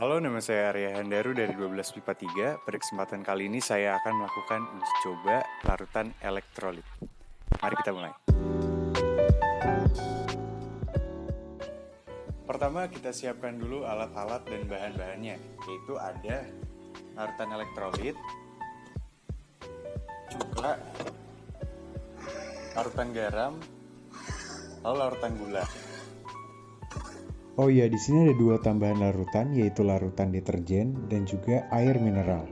Halo, nama saya Arya Handaru dari 12 MIPA 3. Pada kesempatan kali ini saya akan melakukan uji coba larutan elektrolit. Mari kita mulai. Pertama, kita siapkan dulu alat-alat dan bahan-bahannya, yaitu ada larutan elektrolit, cuka, larutan garam, lalu larutan gula. Oh iya, di sini ada dua tambahan larutan, yaitu larutan deterjen dan juga air mineral.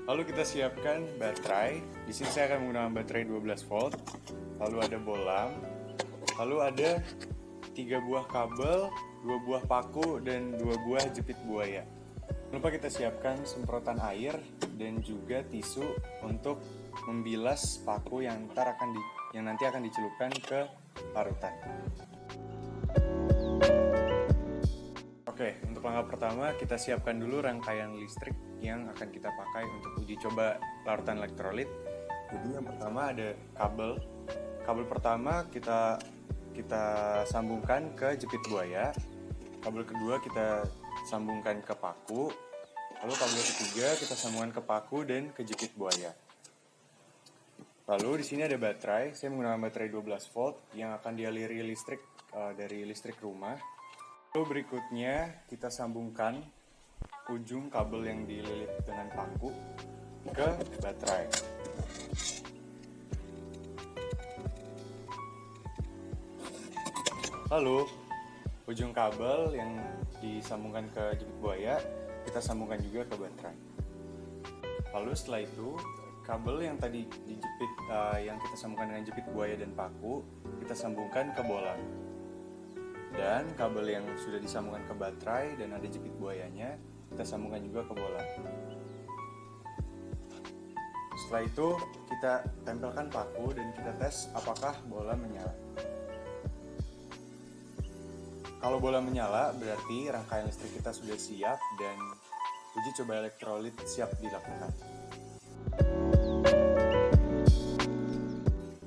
Lalu kita siapkan baterai. Di sini saya akan menggunakan baterai 12 volt. Lalu ada bolam. Lalu ada 3 buah kabel, 2 buah paku, dan 2 buah jepit buaya. Jangan lupa kita siapkan semprotan air dan juga tisu untuk membilas paku yang nanti akan dicelupkan ke larutan. Oke, untuk langkah pertama kita siapkan dulu rangkaian listrik yang akan kita pakai untuk uji coba larutan elektrolit. Jadi yang pertama ada kabel. Kabel pertama kita sambungkan ke jepit buaya. Kabel kedua kita sambungkan ke paku. Lalu kabel ketiga kita sambungkan ke paku dan ke jepit buaya. Lalu di sini ada baterai. Saya menggunakan baterai 12 volt yang akan dialiri listrik dari listrik rumah. Lalu berikutnya kita sambungkan ujung kabel yang dililit dengan paku ke baterai. Lalu ujung kabel yang disambungkan ke jepit buaya kita sambungkan juga ke baterai. Lalu setelah itu kabel yang tadi dijepit yang kita sambungkan dengan jepit buaya dan paku kita sambungkan ke bolam. Dan kabel yang sudah disambungkan ke baterai dan ada jepit buayanya kita sambungkan juga ke bola. Setelah itu kita tempelkan paku dan kita tes apakah bola menyala. Kalau bola menyala berarti rangkaian listrik kita sudah siap dan uji coba elektrolit siap dilakukan.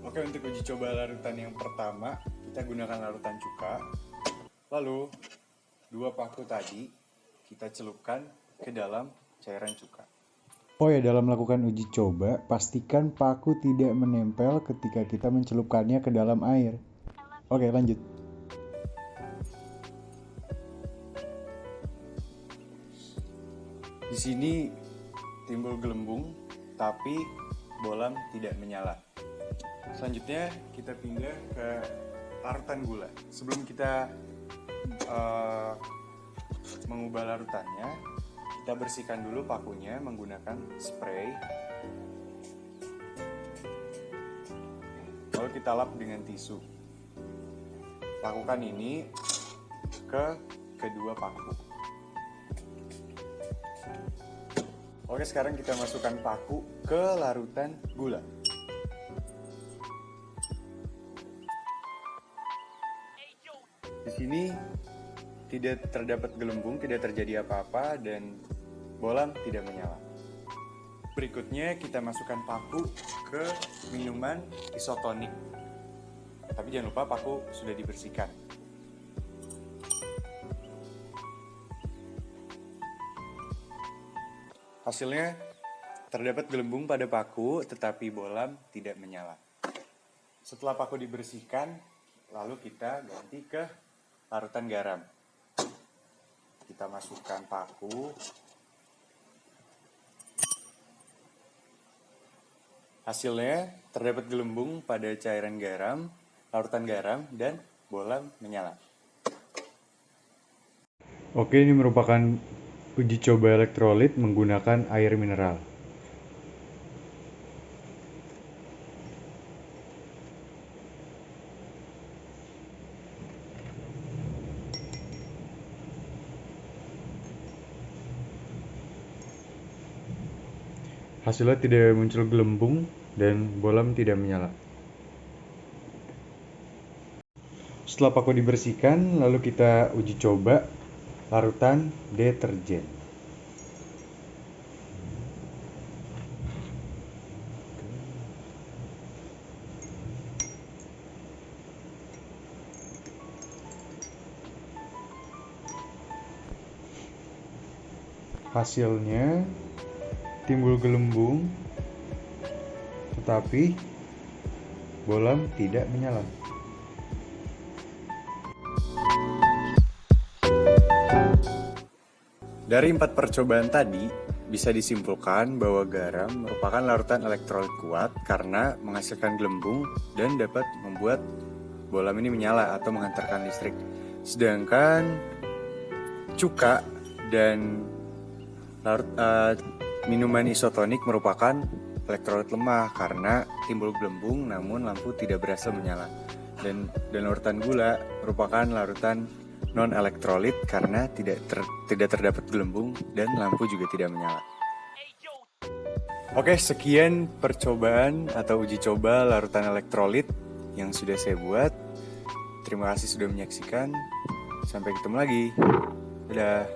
Oke, untuk uji coba larutan yang pertama kita gunakan larutan cuka. Lalu, 2 paku tadi kita celupkan ke dalam cairan cuka. Oh ya, dalam melakukan uji coba, pastikan paku tidak menempel ketika kita mencelupkannya ke dalam air. Oke, lanjut. Di sini timbul gelembung, tapi bolam tidak menyala. Selanjutnya kita pindah ke larutan gula. Sebelum kita mengubah larutannya, kita bersihkan dulu pakunya menggunakan spray. Lalu kita lap dengan tisu. Lakukan ini ke kedua paku. Oke, sekarang kita masukkan paku ke larutan gula. Di sini tidak terdapat gelembung, tidak terjadi apa-apa, dan bolam tidak menyala. Berikutnya kita masukkan paku ke minuman isotonik. Tapi jangan lupa paku sudah dibersihkan. Hasilnya terdapat gelembung pada paku, tetapi bolam tidak menyala. Setelah paku dibersihkan, lalu kita ganti ke larutan garam. Kita masukkan paku. Hasilnya terdapat gelembung pada cairan garam, larutan garam, dan bolam menyala. Oke, ini merupakan uji coba elektrolit menggunakan air mineral. Hasilnya tidak muncul gelembung dan bolam tidak menyala. Setelah paku dibersihkan, lalu kita uji coba larutan deterjen. Hasilnya timbul gelembung, tetapi bolam tidak menyala. Dari 4 percobaan tadi, bisa disimpulkan bahwa garam merupakan larutan elektrolit kuat karena menghasilkan gelembung dan dapat membuat bolam ini menyala atau menghantarkan listrik. Sedangkan cuka dan minuman isotonik merupakan elektrolit lemah karena timbul gelembung namun lampu tidak berhasil menyala. Dan larutan gula merupakan larutan non-elektrolit karena tidak terdapat gelembung dan lampu juga tidak menyala. Oke, sekian percobaan atau uji coba larutan elektrolit yang sudah saya buat. Terima kasih sudah menyaksikan. Sampai ketemu lagi. Dadah.